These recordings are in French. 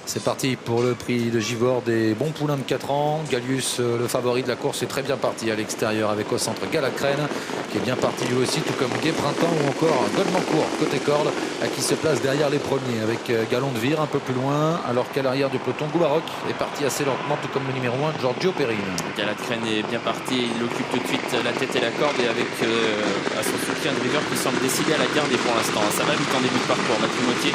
C'est parti pour le prix de Givor des bons poulains de 4 ans. Gallius, le favori de la course, est très bien parti à l'extérieur avec au centre Galacrène, qui est bien parti lui aussi, tout comme Gai Printemps ou encore Goldmancourt côté corde, qui se place derrière les premiers avec Galon de Vire un peu plus loin, alors qu'à l'arrière du peloton, Goubaroc est parti assez lentement, tout comme le numéro 1 Giorgio Perrine. Galacrène est bien parti, il occupe tout de suite la tête et la corde, et avec à son soutien un driver qui semble décidé à la garder pour l'instant. Ça va vite en début de parcours. Mathieu Mottier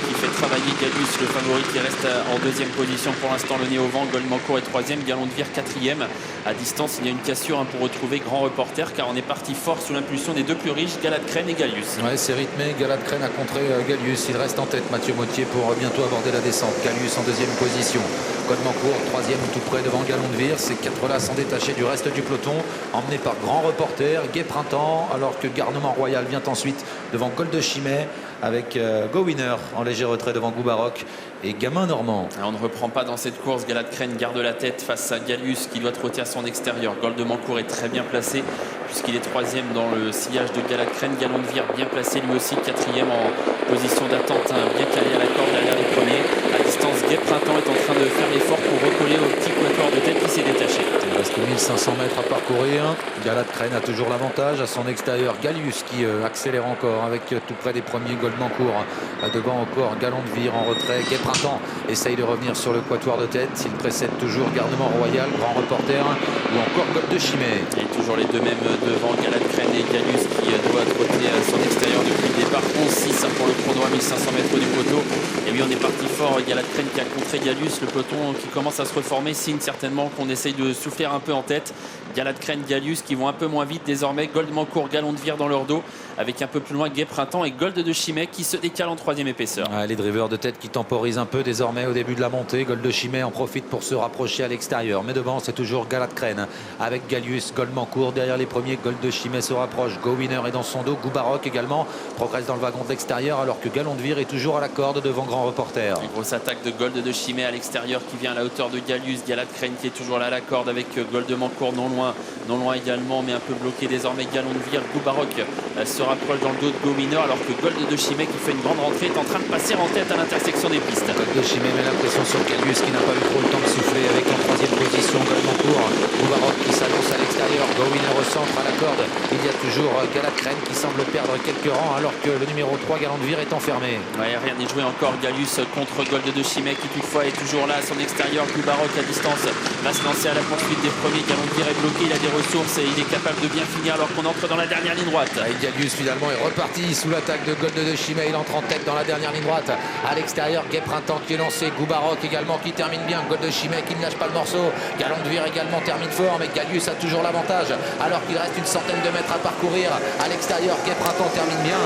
qui fait travailler Gallius, le favori, qui reste en deuxième position pour l'instant, le nez au vent. Goldmancourt est troisième, Galon de Vire quatrième. À distance, il y a une cassure pour retrouver Grand Reporter, car on est parti fort sous l'impulsion des deux plus riches, Galacrène et Gallius. Ouais, c'est rythmé. Galacrène a contré Gallius. Il reste en tête, Mathieu Mottier, pour bientôt aborder la descente. Gallius en deuxième position. Goldmancourt troisième tout près devant Galon de Vire. Ces quatre-là sont détachés du reste du peloton, emmenés par Grand Reporter, Gai Printemps, alors que Garnement Royal vient ensuite devant Col de Chimay, avec Go Winner en léger retrait devant Goubaroc et Gamin Normand. On ne reprend pas dans cette course. Galacrène garde la tête face à Gallius qui doit trotter à son extérieur. Goldmancourt est très bien placé puisqu'il est troisième dans le sillage de Galacrène. Galon de Vire bien placé lui aussi, quatrième en position d'attente, bien calé à la corde derrière les premiers. À distance, Gai Printemps est en train de faire l'effort pour recoller au petit quatuor de tête qui s'est détaché. Il reste 1500 mètres à parcourir. Galacrène a toujours l'avantage. À son extérieur, Gallius qui accélère encore avec tout près des premiers Goldmancourt. Devant encore Galon de Vire en retrait. Gai Printemps essaye de revenir sur le quatuor de tête. Il précède toujours Garnement Royal, Grand Reporter ou encore Col de Chimay. Et toujours les deux mêmes devant Galacrène et Gallius qui doit trotter à son extérieur depuis le départ. 11-6 pour le chrono à 1500 mètres du poteau. Et oui, on est parti fort. Galacrène qui a contré Gallius. Le peloton qui commence à se reformer, signe certainement qu'on essaye de souffler un peu en tête. Galacrène, Gallius qui vont un peu moins vite désormais. Goldmancourt, Galon de Vire dans leur dos, avec un peu plus loin Gai Printemps et Gold de Chimay qui se décale en troisième épaisseur. Les drivers de tête qui temporisent un peu désormais au début de la montée. Gold de Chimay en profite pour se rapprocher à l'extérieur. Mais devant, c'est toujours Galacrène avec Gallius, Goldmancourt derrière les premiers. Gold de Chimay se rapproche. Go Winner est dans son dos. Goubaroc également progresse dans le wagon de l'extérieur, alors que Galon de Vire est toujours à la corde devant Grand Reporter. Une grosse attaque de Gold de Chimay à l'extérieur qui vient à la hauteur de Gallius. Galacrène qui est toujours là à la corde avec Goldmancourt non loin également, mais un peu bloqué désormais. Galon de Vire, Goubaroc se rapproche dans le dos de Go Winner, alors que Gold de Chimay qui fait une grande rentrée est en train de passer en tête à l'intersection des pistes. Gold de Chimay met la pression sur Gallius qui n'a pas eu trop le temps de souffler avec en troisième position Goldmancourt. Goubaroc qui s'annonce à l'extérieur. Go Winner au centre à la corde. Il y a toujours Galacrène qui semble perdre quelques rangs, alors que le numéro 3 Galon de Vire est enfermé. Ouais, rien n'est joué encore. Gallius contre Gold de Chimay qui toutefois est toujours là à son extérieur. Goubaroc à distance va se lancer à la poursuite des premiers. Galon de Vire est bloqué, il a des ressources et il est capable de bien finir alors qu'on entre dans la dernière ligne droite. Et Gallius finalement est reparti sous l'attaque de Gold de Chimay. Il entre en tête dans la dernière ligne droite. À l'extérieur, Gai Printemps qui est lancé. Goubaroc également qui termine bien. Gold de Chimay qui ne lâche pas le morceau. Galon de Vire également termine fort, mais Gallius a toujours l'avantage alors qu'il reste une centaine de mètres à parcourir. À l'extérieur, Gai Printemps termine bien,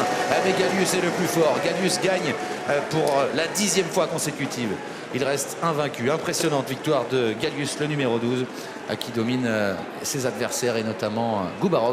mais Gallius est le plus fort. Gallius gagne pour la 10e fois consécutive. Il reste invaincu. Impressionnante victoire de Gallius, le numéro 12, qui domine ses adversaires et notamment Goubaroc.